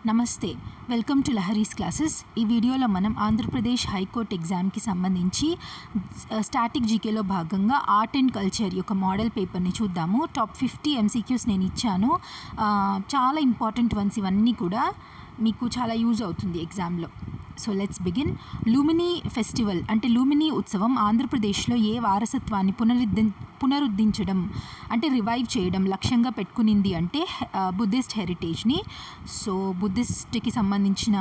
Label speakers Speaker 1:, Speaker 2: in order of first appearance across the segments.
Speaker 1: నమస్తే, welcome to Lahari's classes. ఈ వీడియోలో మనం ఆంధ్రప్రదేశ్ హైకోర్టు ఎగ్జామ్కి సంబంధించి స్టాటిక్ జీకేలో భాగంగా ఆర్ట్ అండ్ కల్చర్ యొక్క మోడల్ పేపర్ని చూద్దాము. టాప్ 50 MCQs నేను ఇచ్చాను. చాలా ఇంపార్టెంట్ వన్స్, ఇవన్నీ కూడా మీకు చాలా యూజ్ అవుతుంది ఎగ్జామ్లో. So let's begin. Lumbini festival అంటే లూమినీ ఉత్సవం ఆంధ్రప్రదేశ్లో ఏ వారసత్వాన్ని పునరుద్ధరించడం అంటే రివైవ్ చేయడం లక్ష్యంగా పెట్టుకునింది అంటే బుద్ధిస్ట్ హెరిటేజ్ని. సో బుద్ధిస్ట్కి సంబంధించిన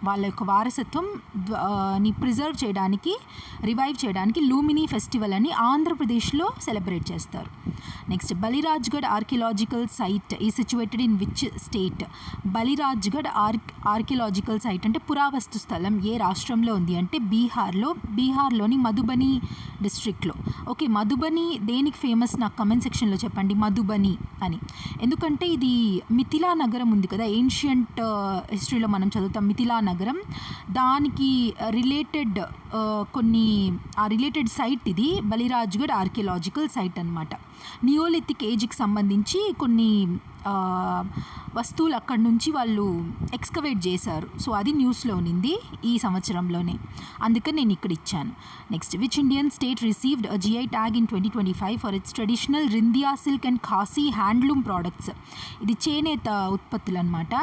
Speaker 1: వాళ్ళ యొక్క వారసత్వం ని ప్రిజర్వ్ చేయడానికి, రివైవ్ చేయడానికి లూమినీ ఫెస్టివల్ అని ఆంధ్రప్రదేశ్లో సెలబ్రేట్ చేస్తారు. Next, Balirajgarh archaeological site is situated in which state? Balirajgarh archaeological site అంటే పురావస్తు స్థలం ఏ రాష్ట్రంలో ఉంది అంటే బీహార్లోని మధుబని డిస్ట్రిక్ట్లో. ఓకే, మధుబని దేనికి ఫేమస్ నాకు కమెంట్ సెక్షన్లో చెప్పండి, మధుబని అని. ఎందుకంటే ఇది మిథిలా నగరం ఉంది కదా, ఏన్షియంట్ హిస్టరీలో మనం చదువుతాం మిథిలా నగరం, దానికి రిలేటెడ్ రిలేటెడ్ సైట్ ఇది బలిరాజ్గఢ్ ఆర్కియలాజికల్ సైట్ అనమాట. నియోలిథిక్ ఏజ్కి సంబంధించి కొన్ని వస్తువులు అక్కడి నుంచి వాళ్ళు ఎక్స్కవేట్ చేశారు. సో అది న్యూస్లో ఉన్నింది ఈ సంవత్సరంలోనే, అందుకని నేను ఇక్కడ ఇచ్చాను. Next, which Indian state received a GI tag in 2025 for its traditional Ryndia silk and Khasi handloom products? ఇది చేనేత ఉత్పత్తులు అనమాట.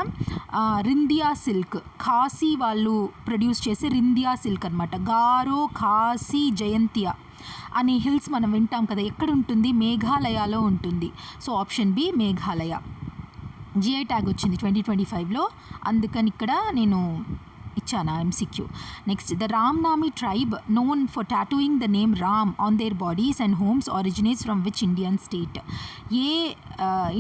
Speaker 1: రిందియా సిల్క్, ఖాసీ వాళ్ళు ప్రొడ్యూస్ చేసే రిందియా సిల్క్ అనమాట. గారో, ఖాసీ, జయంతియా అనే హిల్స్ మనం వింటాం కదా, ఎక్కడ ఉంటుంది? మేఘాలయలో ఉంటుంది. So option B Meghalaya. GI tag వచ్చింది 2025లో, అందుకని ఇక్కడ నేను ఇచ్చాను MCQ. Next, the Ramnami tribe known for tattooing the name Ram on their bodies and homes originates from which Indian state? ఏ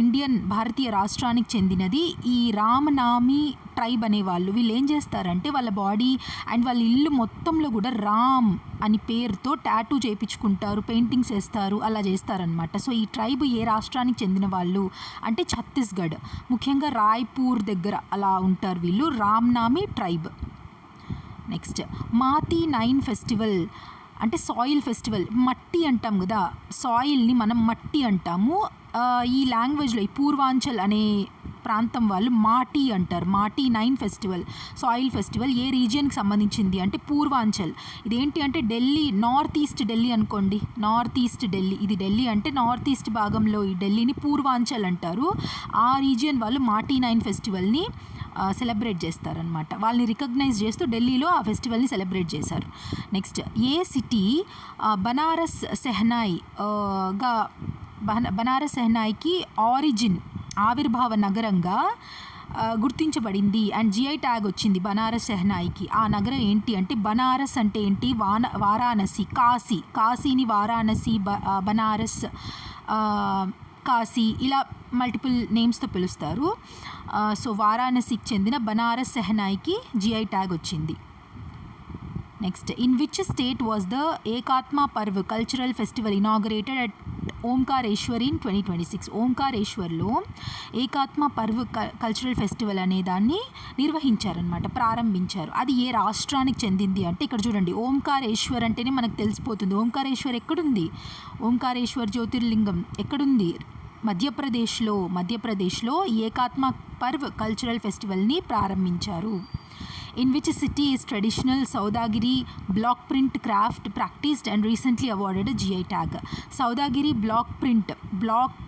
Speaker 1: ఇండియన్ భారతీయ రాష్ట్రానికి చెందినది ఈ రామనామి ట్రైబ్ అనేవాళ్ళు? వీళ్ళు ఏం చేస్తారంటే వాళ్ళ బాడీ అండ్ వాళ్ళ ఇల్లు మొత్తంలో కూడా రామ్ అని పేరుతో టాటూ చేయించుకుంటారు, పెయింటింగ్స్ వేస్తారు, అలా చేస్తారనమాట. సో ఈ ట్రైబ్ ఏ రాష్ట్రానికి చెందిన వాళ్ళు అంటే ఛత్తీస్గఢ్, ముఖ్యంగా రాయ్పూర్ దగ్గర అలా ఉంటారు వీళ్ళు, రామ్నామి ట్రైబ్. నెక్స్ట్, మాతి 9 ఫెస్టివల్ అంటే సాయిల్ ఫెస్టివల్. మట్టి అంటాం కదా, సాయిల్ని మనం మట్టి అంటాము. ఈ లాంగ్వేజ్లో ఈ పూర్వాంచల్ అనే ప్రాంతం వాళ్ళు మాటి అంటారు. మాటి 9 ఫెస్టివల్, సాయిల్ ఫెస్టివల్ ఏ రీజియన్కి సంబంధించింది అంటే పూర్వాంచల్. ఇదేంటి అంటే ఢిల్లీ, నార్త్ ఈస్ట్ ఢిల్లీ అనుకోండి, నార్త్ ఈస్ట్ ఢిల్లీ, ఇది ఢిల్లీ అంటే నార్త్ ఈస్ట్ భాగంలో ఈ ఢిల్లీని పూర్వాంచల్ అంటారు. ఆ రీజియన్ వాళ్ళు మాటి 9 ఫెస్టివల్ని సెలబ్రేట్ చేస్తారనమాట. వాళ్ళని రికగ్నైజ్ చేస్తూ ఢిల్లీలో ఆ ఫెస్టివల్ని సెలబ్రేట్ చేశారు. నెక్స్ట్, ఏ సిటీ బనారస్ సెహనాయికి ఆరిజిన్ ఆవిర్భావ నగరంగా గుర్తించబడింది అండ్ GI ట్యాగ్ వచ్చింది బనారస్ సెహనాయికి? ఆ నగరం ఏంటి అంటే, బనారస్ అంటే ఏంటి? వారాణసి, కాశీని వారాణసి, బనారస్, కాశీ, ఇలా మల్టిపుల్ నేమ్స్తో పిలుస్తారు. సో వారాణసికి చెందిన బనారస్ సెహనాయికి GI ట్యాగ్ వచ్చింది. Next, in which state was the Ekatma Parv cultural festival inaugurated at Omkareshwar in 2026? ఓంకారేశ్వర్లో ఏకాత్మ పర్వ్ కల్చరల్ ఫెస్టివల్ అనే దాన్ని నిర్వహించారనమాట, ప్రారంభించారు. అది ఏ రాష్ట్రానికి చెందింది అంటే, ఇక్కడ చూడండి, ఓంకారేశ్వర్ అంటేనే మనకు తెలిసిపోతుంది. ఓంకారేశ్వర్ ఎక్కడుంది? ఓంకారేశ్వర్ జ్యోతిర్లింగం ఎక్కడుంది? మధ్యప్రదేశ్లో ఏకాత్మ పర్వ్ కల్చరల్ ఫెస్టివల్ని ప్రారంభించారు. In which city is traditional Saudagiri block print craft practised and recently awarded GI tag? Saudagiri block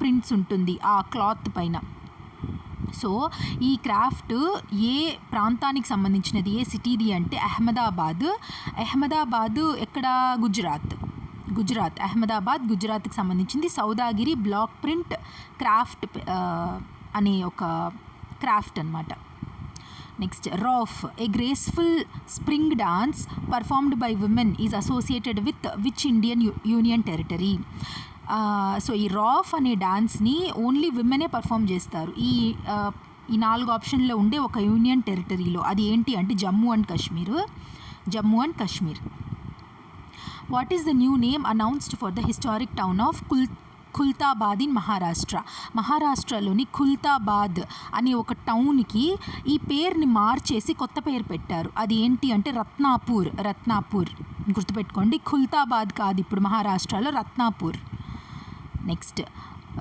Speaker 1: prints ఉంటుంది ఆ క్లాత్ పైన. సో ఈ క్రాఫ్ట్ ఏ ప్రాంతానికి సంబంధించినది, ఏ సిటీది అంటే అహ్మదాబాద్ ఎక్కడ? గుజరాత్, అహ్మదాబాద్ గుజరాత్కి సంబంధించింది. సౌదాగిరి బ్లాక్ ప్రింట్ క్రాఫ్ట్ అనే ఒక క్రాఫ్ట్ అనమాట. Next, Rouf a graceful spring dance performed by women is associated with which Indian union territory? So ఈ రాఫ్ అనే డాన్స్ని ఓన్లీ విమెనే పర్ఫామ్ చేస్తారు ఈ 4 ఆప్షన్లో ఉండే ఒక యూనియన్ టెరిటరీలో. అది ఏంటి అంటే Jammu and Kashmir. What is the new name announced for the historic town of Khuldabad in మహారాష్ట్రలోని ఖుల్తాబాద్ అనే ఒక టౌన్కి ఈ పేరుని మార్చేసి కొత్త పేరు పెట్టారు. అది ఏంటి అంటే రత్నాపూర్. గుర్తుపెట్టుకోండి, ఖుల్తాబాద్ కాదు ఇప్పుడు మహారాష్ట్రలో, Ratnapur. Next,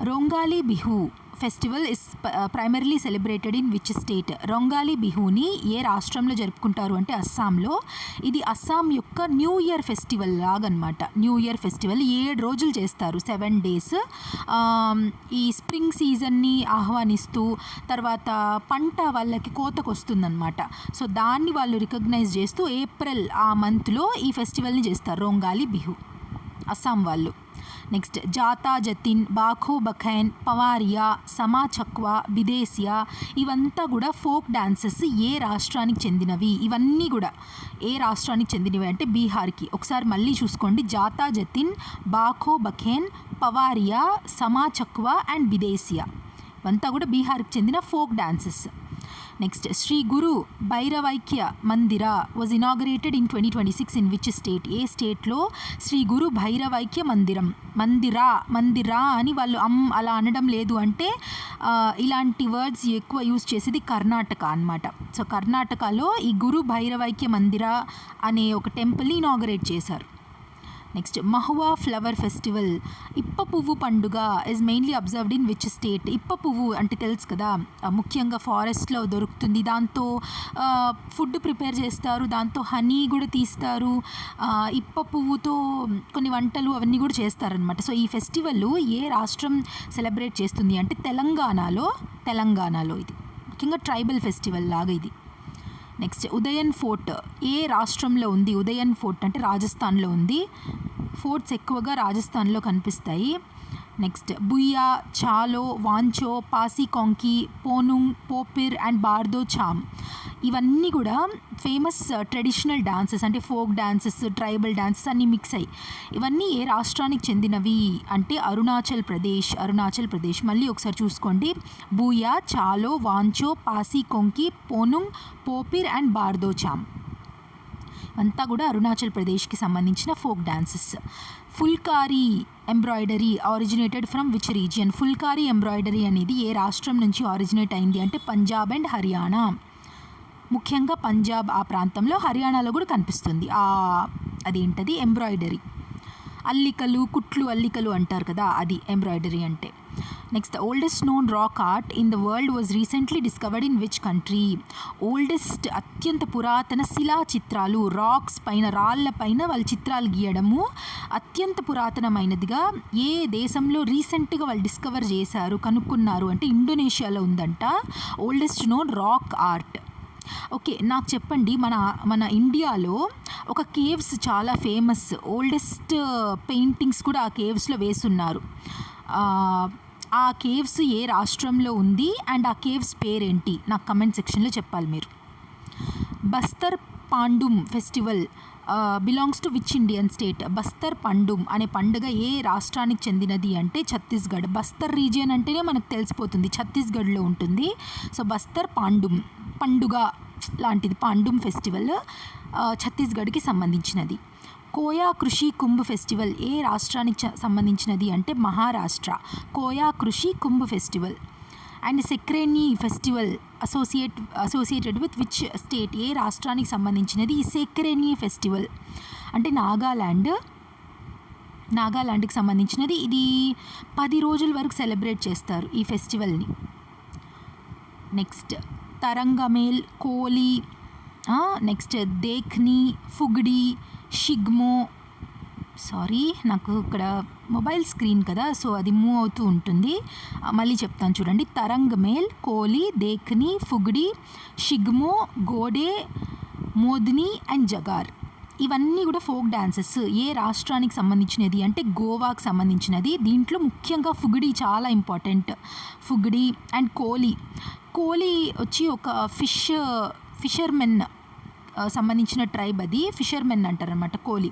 Speaker 1: Rongali Bihu festival is primarily celebrated in which state? Rongali బిహుని ఏ రాష్ట్రంలో జరుపుకుంటారు అంటే అస్సాంలో. ఇది అస్సాం యొక్క న్యూ ఇయర్ ఫెస్టివల్ లాగనమాట. న్యూ ఇయర్ ఫెస్టివల్ 7 రోజులు చేస్తారు, 7 days. ఈ స్ప్రింగ్ సీజన్ని ఆహ్వానిస్తూ తర్వాత పంట వాళ్ళకి కోతకు వస్తుందన్నమాట. సో దాన్ని వాళ్ళు రికగ్నైజ్ చేస్తూ ఏప్రిల్ ఆ మంత్లో ఈ ఫెస్టివల్ని చేస్తారు, రొంగాలి బిహు, అస్సాం వాళ్ళు. నెక్స్ట్ జాతా జతిన్, బాఖో బఖైన్, పవారియా, సమా చక్వా, బిదేసియా ఇవంతా కూడా ఫోక్ డాన్సెస్ ఏ రాష్ట్రానికి చెందినవి? ఇవన్నీ కూడా ఏ రాష్ట్రానికి చెందినవి అంటే బీహార్కి. ఒకసారి మళ్ళీ చూసుకోండి, జాతా జతిన్, బాఖో బఖైన్, పవారియా, సమా చక్వా అండ్ బిదేసియా ఇవంతా కూడా బీహార్కి చెందిన folk dances. Next Shri Guru Bhairavaikya Mandira was inaugurated in 2026 in which state? ఏ స్టేట్లో శ్రీ గురు భైరవైక్య మందిరా అని వాళ్ళు అలా అనడం లేదు అంటే ఇలాంటి వర్డ్స్ ఎక్కువ యూజ్ చేసేది కర్ణాటక అన్నమాట. సో కర్ణాటకలో ఈ గురు భైరవైక్య మందిర అనే ఒక టెంపుల్ని ఇనాగరేట్ చేశారు. నెక్స్ట్ మహువా ఫ్లవర్ ఫెస్టివల్, ఇప్ప పువ్వు పండుగ is mainly observed in which state? ఇప్ప పువ్వు అంటే తెలుసు కదా, ముఖ్యంగా ఫారెస్ట్లో దొరుకుతుంది. దాంతో ఫుడ్ ప్రిపేర్ చేస్తారు, దాంతో హనీ కూడా తీస్తారు, ఇప్ప పువ్వుతో కొన్ని వంటలు అవన్నీ కూడా చేస్తారనమాట. సో ఈ ఫెస్టివల్ ఏ రాష్ట్రం సెలబ్రేట్ చేస్తుంది అంటే తెలంగాణలో ఇది ముఖ్యంగా ట్రైబల్ ఫెస్టివల్ లాగా ఇది. నెక్స్ట్ ఉదయన్ ఫోర్ట్ ఏ రాష్ట్రంలో ఉంది? ఉదయన్ ఫోర్ట్ అంటే రాజస్థాన్లో ఉంది. ఫోర్ట్స్ ఎక్కువగా రాజస్థాన్లో కనిపిస్తాయి. నెక్స్ట్ బుయ్యా, చాలో, వాంచో, పాసికొంకి, పోనుంగ్, పోపిర్ అండ్ బార్దో చామ్ ఇవన్నీ కూడా ఫేమస్ ట్రెడిషనల్ డాన్సెస్, అంటే ఫోక్ డాన్సెస్, ట్రైబల్ డాన్సెస్ అన్నీ మిక్స్ అయ్యి. ఇవన్నీ ఏ రాష్ట్రానికి చెందినవి అంటే అరుణాచల్ ప్రదేశ్. మళ్ళీ ఒకసారి చూసుకోండి, బూయా, చాలో, వాంచో, పాసికొంకి, పోనుంగ్, పోపిర్ అండ్ బార్దో చామ్ అంతా కూడా అరుణాచల్ ప్రదేశ్కి సంబంధించిన folk dances. Phulkari embroidery originated from which region? Phulkari embroidery అనేది ఏ రాష్ట్రం నుంచి ఆరిజినేట్ అయింది అంటే పంజాబ్ అండ్ హర్యానా. ముఖ్యంగా పంజాబ్ ఆ ప్రాంతంలో, హర్యానాలో కూడా కనిపిస్తుంది అదేంటది ఎంబ్రాయిడరీ. అల్లికలు, కుట్లు అల్లికలు అంటారు కదా, అది ఎంబ్రాయిడరీ అంటే. Next oldest known rock art in the world was recently discovered in which country? Oldest అత్యంత పురాతన శిలా చిత్రాలు, రాక్స్ పైన, రాళ్ళ పైన వాళ్ళు చిత్రాలు గీయడము అత్యంత పురాతనమైనదిగా ఏ దేశంలో రీసెంట్గా వాళ్ళు డిస్కవర్ చేశారు, కనుక్కున్నారు అంటే ఇండోనేషియాలో ఉందంట oldest known rock art. Okay, నాకు చెప్పండి, మన ఇండియాలో ఒక కేవ్స్ చాలా ఫేమస్, ఓల్డెస్ట్ పెయింటింగ్స్ కూడా ఆ కేవ్స్లో వేస్తున్నారు. ఆ కేవ్స్ ఏ రాష్ట్రంలో ఉంది అండ్ ఆ కేవ్స్ పేరేంటి? నాకు కమెంట్ సెక్షన్లో చెప్పాలి మీరు. Bastar Pandum festival belongs to which Indian state? Bastar Pandum అనే పండుగ ఏ రాష్ట్రానికి చెందినది అంటే ఛత్తీస్గఢ్. బస్తర్ రీజియన్ అంటేనే మనకు తెలిసిపోతుంది ఛత్తీస్గఢ్లో ఉంటుంది. సో బస్తర్ పండుగ లాంటిది పాండుమ్ ఫెస్టివల్ ఛత్తీస్గఢ్కి సంబంధించినది. కోయా కృషి కుంభ్ ఫెస్టివల్ ఏ రాష్ట్రానికి సంబంధించినది అంటే Maharashtra. Koya Krishi Kumbh festival. And Sekrenyi festival associated with which state? ఏ రాష్ట్రానికి సంబంధించినది ఈ సెక్రేనీ ఫెస్టివల్ అంటే నాగాలాండ్కి సంబంధించినది. ఇది 10 రోజుల వరకు సెలబ్రేట్ చేస్తారు ఈ ఫెస్టివల్ని. Next Tarangamel, Koli, next Dekhni, Fugdi, Shigmo. నాకు ఇక్కడ మొబైల్ స్క్రీన్ కదా, సో అది మూవ్ అవుతూ ఉంటుంది. మళ్ళీ చెప్తాను చూడండి, తరంగమేల్, కోలి, దేఖ్ని, ఫుగ్డి, షిగ్మో, గోడే, మోద్ని అండ్ జగార్ ఇవన్నీ కూడా ఫోక్ డాన్సెస్. ఏ రాష్ట్రానికి సంబంధించినది అంటే గోవాకి సంబంధించినది. దీంట్లో ముఖ్యంగా ఫుగ్డి చాలా ఇంపార్టెంట్. ఫుగ్డి అండ్ కోలి వచ్చి ఒక ఫిషర్మెన్ సంబంధించిన ట్రైబ్, అది ఫిషర్మెన్ అంటారనమాట కోలి,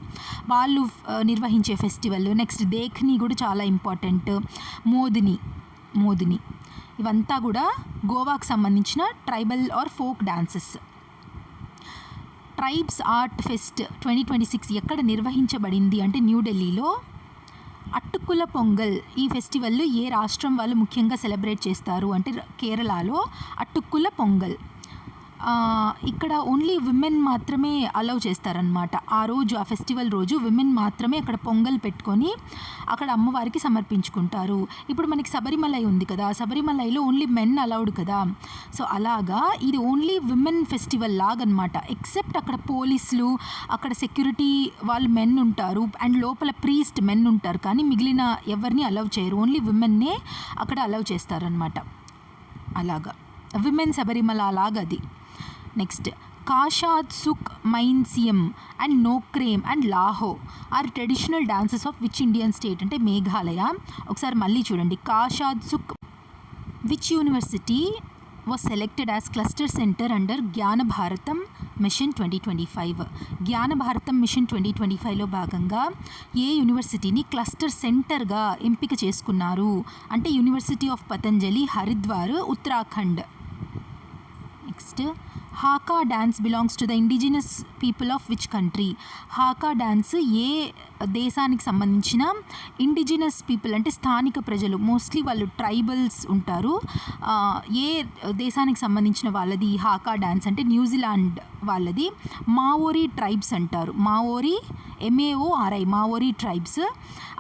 Speaker 1: వాళ్ళు నిర్వహించే ఫెస్టివల్. నెక్స్ట్ దేఖ్ని కూడా చాలా ఇంపార్టెంట్. మోదిని ఇవంతా కూడా గోవాకు సంబంధించిన tribal or folk dances. Tribes art fest 2026 ఎక్కడ నిర్వహించబడింది అంటే న్యూఢిల్లీలో. అట్టుకుల పొంగల్ ఈ ఫెస్టివల్ ఏ రాష్ట్రం వాళ్ళు ముఖ్యంగా సెలబ్రేట్ చేస్తారు అంటే కేరళలో అట్టుకుల పొంగల్. ఇక్కడ ఓన్లీ విమెన్ మాత్రమే అలౌ చేస్తారనమాట. ఆ రోజు, ఆ ఫెస్టివల్ రోజు విమెన్ మాత్రమే అక్కడ పొంగల్ పెట్టుకొని అక్కడ అమ్మవారికి సమర్పించుకుంటారు. ఇప్పుడు మనకి శబరిమలై ఉంది కదా, శబరిమలైలో ఓన్లీ మెన్ అలౌడ్ కదా. సో అలాగా ఇది ఓన్లీ విమెన్ ఫెస్టివల్ లాగనమాట. ఎక్సెప్ట్ అక్కడ పోలీసులు, అక్కడ సెక్యూరిటీ వాళ్ళు మెన్ ఉంటారు, అండ్ లోపల ప్రీస్ట్ మెన్ ఉంటారు, కానీ మిగిలిన ఎవరిని అలౌ చేయరు. ఓన్లీ విమెన్నే అక్కడ అలౌ చేస్తారనమాట. అలాగా విమెన్ శబరిమల అలాగది. Next, Ka Shad Suk Mynsiem and Nongkrem and Laho are traditional dances of which Indian state అంటే మేఘాలయ. ఒకసారి మళ్ళీ చూడండి. Ka Shad Suk which university was selected as cluster centre under Gyan Bharatam machine 2025. జ్ఞాన భారతం మిషన్ 2025లో భాగంగా ఏ యూనివర్సిటీని క్లస్టర్ సెంటర్గా ఎంపిక చేసుకున్నారు అంటే university of Patanjali, Haridwar, Uttarakhand. Next, haka dance belongs to the indigenous people of which country. Haka dance ఏ దేశానికి సంబంధించిన ఇండిజినస్ పీపుల్ అంటే స్థానిక ప్రజలు, మోస్ట్లీ వాళ్ళు ట్రైబల్స్ ఉంటారు. ఏ దేశానికి సంబంధించిన వాళ్ళది హాకా డ్యాన్స్ అంటే న్యూజిలాండ్ వాళ్ళది. మావోరీ ట్రైబ్స్ అంటారు. Maori, MAORI, Maori tribes.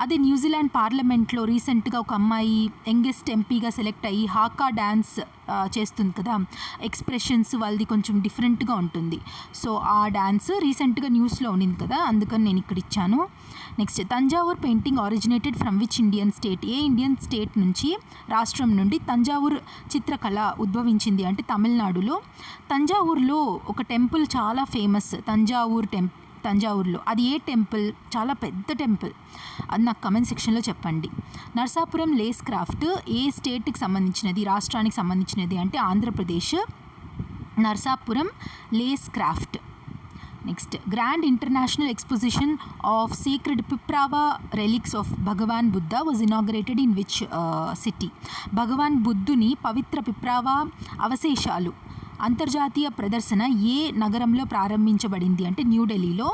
Speaker 1: అదే న్యూజిలాండ్ పార్లమెంట్లో రీసెంట్గా ఒక అమ్మాయి యంగెస్ట్ ఎంపీగా సెలెక్ట్ అయ్యి హాకా డ్యాన్స్ చేస్తుంది కదా. ఎక్స్ప్రెషన్స్ వాళ్ళది కొంచెం డిఫరెంట్గా ఉంటుంది. సో ఆ డ్యాన్స్ రీసెంట్గా న్యూస్లో ఉన్నింది కదా, అందుకని నేను ఇక్కడ ఇచ్చాను. Next, Thanjavur painting originated from which Indian state. ఏ ఇండియన్ స్టేట్ నుంచి, రాష్ట్రం నుండి తంజావూర్ చిత్రకళ ఉద్భవించింది అంటే తమిళనాడులో. తంజావూరులో ఒక టెంపుల్ చాలా ఫేమస్, తంజావూరులో. అది ఏ టెంపుల్? చాలా పెద్ద టెంపుల్. అది నాకు కమెంట్ సెక్షన్లో చెప్పండి. నర్సాపురం లేస్ క్రాఫ్ట్ ఏ స్టేట్కి సంబంధించినది, రాష్ట్రానికి సంబంధించినది అంటే Andhra Pradesh. Narsapuram lace craft. Next, grand international exposition of sacred Piprahwa relics of Bhagwan Buddha was inaugurated in which city. Bhagwan బుద్ధుని పవిత్ర పిప్రావా అవశేషాలు అంతర్జాతీయ ప్రదర్శన ఏ నగరంలో ప్రారంభించబడింది అంటే న్యూఢిల్లీలో.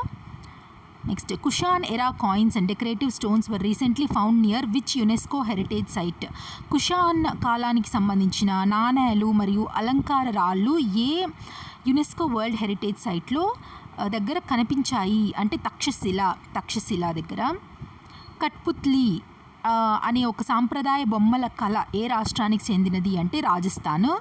Speaker 1: Next, Kushan era coins and decorative stones were recently found near which UNESCO heritage site. Kushan కాలానికి సంబంధించిన నాణేలు మరియు అలంకార రాళ్ళు ఏ యునెస్కో వరల్డ్ హెరిటేజ్ సైట్లో దగ్గర కనిపించాయి అంటే తక్షశిల దగ్గర. కట్పుత్లీ అనే ఒక సాంప్రదాయ బొమ్మల కళ ఏ రాష్ట్రానికి చెందినది అంటే రాజస్థాన్.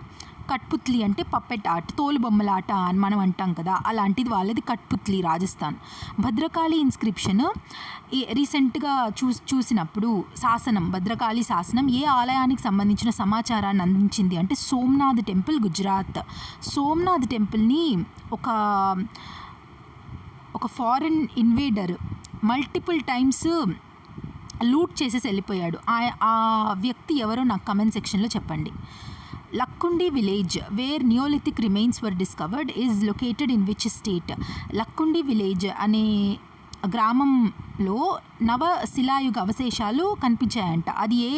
Speaker 1: కట్పుత్లీ అంటే పప్పెట్ ఆర్ట్, తోలు బొమ్మల ఆట అని మనం అంటాం కదా, అలాంటిది వాళ్ళది కట్పుత్లీ, రాజస్థాన్. భద్రకాళి ఇన్స్క్రిప్షన్ రీసెంట్గా చూసినప్పుడు శాసనం, భద్రకాళి శాసనం ఏ ఆలయానికి సంబంధించిన సమాచారాన్ని అందించింది అంటే సోమనాథ్ టెంపుల్, గుజరాత్. సోమనాథ్ టెంపుల్ని ఒక foreign invader multiple times loot చేసేసి వెళ్ళిపోయాడు. ఆ వ్యక్తి ఎవరో నాకు కమెంట్ సెక్షన్లో చెప్పండి. Lakkundi village where neolithic remains were discovered is located in which state. Lakkundi village అనే గ్రామంలో నవశిలాయుగ అవశేషాలు కనిపించాయంట. అది ఏ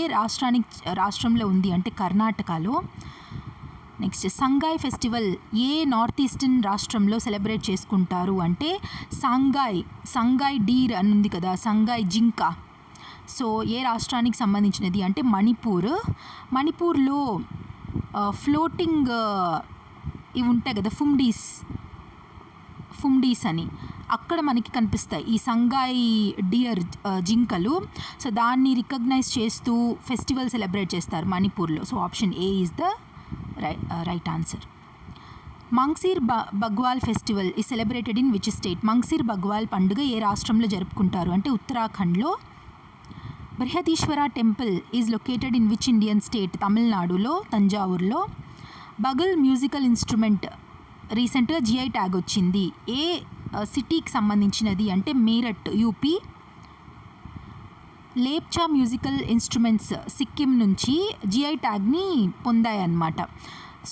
Speaker 1: రాష్ట్రంలో ఉంది అంటే కర్ణాటకలో. నెక్స్ట్, సంగాయ్ ఫెస్టివల్ ఏ నార్త్ ఈస్టర్న్ రాష్ట్రంలో సెలబ్రేట్ చేసుకుంటారు అంటే సంగాయ్ డీర్ అని ఉంది కదా, సంగాయ్ జింక. సో ఏ రాష్ట్రానికి సంబంధించినది అంటే మణిపూర్లో ఫ్లోటింగ్ ఇవి ఉంటాయి కదా, ఫుమ్డీస్ అని, అక్కడ మనకి కనిపిస్తాయి ఈ సంగాయ్ డియర్ జింకలు. సో దాన్ని రికగ్నైజ్ చేస్తూ ఫెస్టివల్ సెలబ్రేట్ చేస్తారు మణిపూర్లో. So option A is the right answer. Mangsir Bagwal festival is celebrated in which state. Mangsir Bagwal పండుగ ఏ రాష్ట్రంలో జరుపుకుంటారు అంటే ఉత్తరాఖండ్లో. Brihadeeswara temple is located in which Indian state. తమిళనాడులో, తంజావూరులో. బగల్ మ్యూజికల్ ఇన్స్ట్రుమెంట్ రీసెంట్గా GI ట్యాగ్ వచ్చింది. ఏ సిటీకి సంబంధించినది అంటే Meerut, UP. Lepcha musical instruments Sikkim నుంచి GI ట్యాగ్ని పొందాయన్నమాట.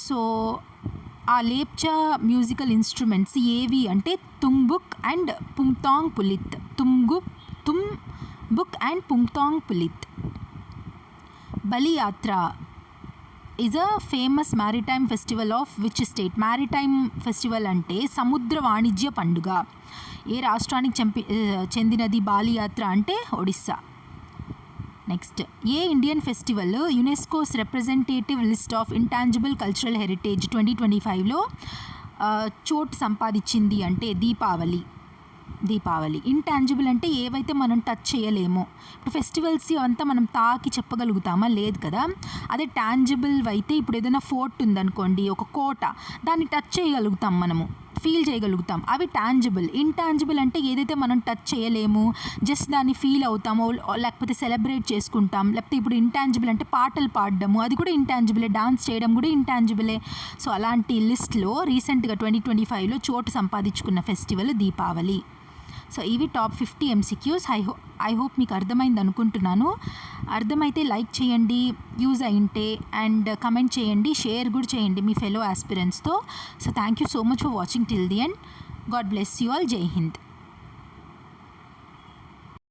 Speaker 1: సో ఆ లేప్చా మ్యూజికల్ ఇన్స్ట్రుమెంట్స్ ఏవి అంటే తుంబుక్ అండ్ పుంగ్తాంగ్ పులిత్. తుంబుక్ అండ్ పుంగ్తాంగ్ పులిత్. బలి యాత్ర is a famous maritime festival of which state. Maritime festival అంటే సముద్ర వాణిజ్య పండుగ. ఏ రాష్ట్రానికి చెందినది బాలి యాత్ర అంటే ఒడిస్సా. నెక్స్ట్, ఏ Indian festival UNESCO's representative list of intangible cultural heritage 2025లో చోటు సంపాదించింది అంటే దీపావళి. ఇంటాంజిబుల్ అంటే ఏవైతే మనం టచ్ చేయలేమో. ఇప్పుడు ఫెస్టివల్స్ అంతా మనం తాకి చెప్పగలుగుతామా? లేదు కదా. అదే టాంజిబుల్ అయితే ఇప్పుడు ఏదైనా ఫోర్ట్ ఉందనుకోండి, ఒక కోట, దాన్ని టచ్ చేయగలుగుతాం, మనము ఫీల్ చేయగలుగుతాం, అవి టాంజిబుల్. ఇంటాంజిబుల్ అంటే ఏదైతే మనం టచ్ చేయలేము, జస్ట్ దాన్ని ఫీల్ అవుతామో, లేకపోతే సెలబ్రేట్ చేసుకుంటాం. లేకపోతే ఇప్పుడు ఇంటాంజిబుల్ అంటే పాటలు పాడడము, అది కూడా ఇంటాంజిబులే. డాన్స్ చేయడం కూడా ఇంటాంజిబులే. సో అలాంటి లిస్ట్లో రీసెంట్గా 2025లో చోటు సంపాదించుకున్న ఫెస్టివల్ దీపావళి. సో ఇవి టాప్ 50 MCQs. ఐ హోప్ మీకు అర్థమైంది అనుకుంటున్నాను. అర్థమైతే లైక్ చేయండి, యూజ్ అయింటే, అండ్ కమెంట్ చేయండి, షేర్ కూడా చేయండి మీ ఫెలో ఆస్పిరెంట్స్తో. So thank you so much for watching till the end. God bless you all. Jai Hind.